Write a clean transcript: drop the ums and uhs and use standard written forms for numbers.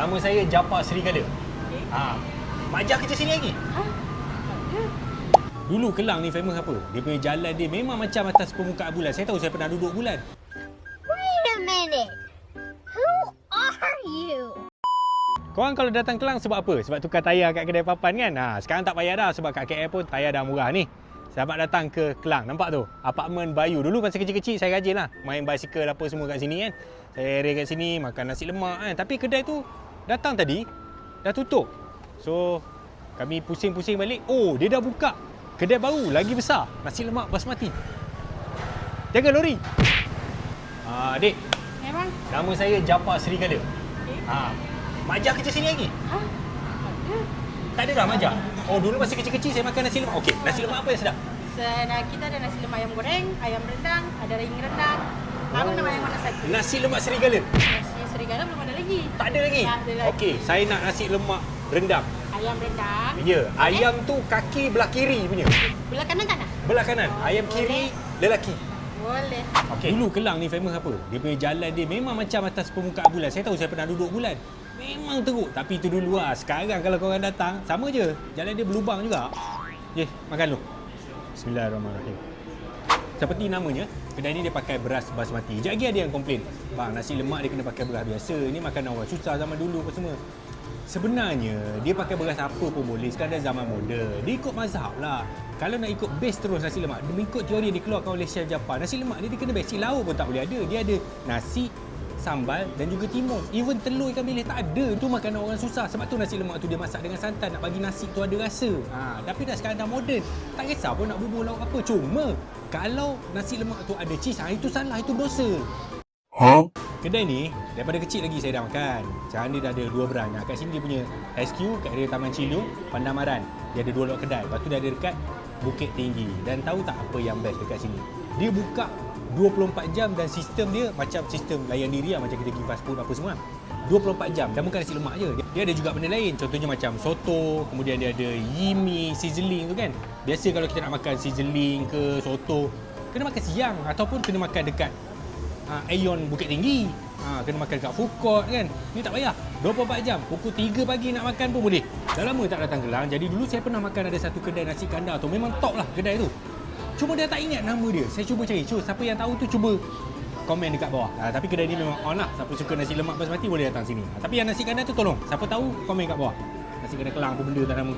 Nama saya Jafar Serigala. Okey. Majah kerja sini lagi. Ha? Ada. Dulu Kelang ni famous apa? Dia punya jalan dia memang macam atas permukaan bulan. Saya tahu, saya pernah duduk bulan. Wait a minute. Who are you? Korang kalau datang Kelang sebab apa? Sebab tukar tayar kat kedai papan kan? Sekarang tak payah dah sebab kat KL pun tayar dah murah ni. Selamat datang ke Kelang. Nampak tu? Apartmen Bayu. Dulu masa kecil-kecil saya rajin lah main basikal apa semua kat sini kan. Saya area kat sini, makan nasi lemak kan. Tapi kedai tu datang tadi dah tutup. So kami pusing-pusing balik. Oh, dia dah buka kedai baru lagi besar. Nasi lemak basmati. Jaga lori. Adik, Memang. nama saya Jafar Serigala. Okey. Majah kerja sini lagi? Ha? Ada. Tak ada dah Majah? Oh, dulu masa kecil-kecil saya makan nasi lemak. Okey, nasi lemak apa yang sedap? Kita ada nasi lemak ayam goreng, ayam rendang, ada daging rendang. Abang nak yang mana satu? Nasi lemak serigala. Nasi serigala belum ada lagi. Tak ada lagi? Tak ada lagi. Okey, saya nak nasi lemak rendang. Ayam rendang. Ya, ayam tu kaki belah kiri punya. Belah kanan tak nak? Belah kanan. Ayam kiri lelaki. Boleh. Okey. Dulu Kelang ni famous apa? Dia punya jalan dia memang macam atas permukaan bulan. Saya tahu, saya pernah duduk bulan. Memang teruk. Tapi itu dulu lah. Sekarang kalau korang datang, sama je. Jalan dia berlubang juga. Makan dulu. Bismillahirrahmanirrahim. Seperti namanya, kedai ni dia pakai beras basmati. Sekejap lagi ada yang komplain, bang, nasi lemak dia kena pakai beras biasa. Ini makanan orang susah zaman dulu apa semua. Sebenarnya, dia pakai beras apa pun boleh. Sekarang dah zaman moden. Dia ikut mazhab lah. Kalau nak ikut base terus nasi lemak, dia ikut teori yang dikeluarkan oleh Chef Jafar. Nasi lemak dia kena basic. Lauk pun tak boleh ada. Dia ada nasi, sambal dan juga timun. Even telur ikan bilis tak ada. Itu makanan orang susah. Sebab tu nasi lemak tu dia masak dengan santan. Nak bagi nasi tu ada rasa. Tapi dah sekarang dah moden. Tak kisah pun nak bubuh lauk apa. Cuma kalau nasi lemak tu ada cheese, itu salah. Itu dosa. Kedai ni daripada kecil lagi saya dah makan. Sekarang dia dah ada 2 branch. Kat sini dia punya HQ kat area Taman Ciliung, Pandamaran. Dia ada 2 lot kedai. Lepas tu dia ada dekat Bukit Tinggi. Dan tahu tak apa yang best dekat sini? Dia buka 24 jam dan sistem dia macam sistem layan diri lah, macam kita pergi fast food apa semua. 24 jam dan bukan nasi lemak je. Dia ada juga benda lain. Contohnya macam soto, kemudian dia ada yimi, sizzling tu kan. Biasa kalau kita nak makan sizzling ke soto, kena makan siang ataupun kena makan dekat Aeon Bukit Tinggi. Kena makan dekat food court kan. Ni tak payah. 24 jam. Pukul 3 pagi nak makan pun boleh. Dah lama tak datang Kelang. Jadi dulu saya pernah makan ada satu kedai nasi kandar tu. Memang top lah kedai tu. Cuma dia tak ingat nama dia. Saya cuba cari. Siapa yang tahu tu cuba komen dekat bawah. Tapi kedai ni memang on lah. Siapa suka nasi lemak basmati boleh datang sini. Tapi yang nasi kandar tu tolong. Siapa tahu komen kat bawah. Nasi kandar Kelang apa benda tak nama.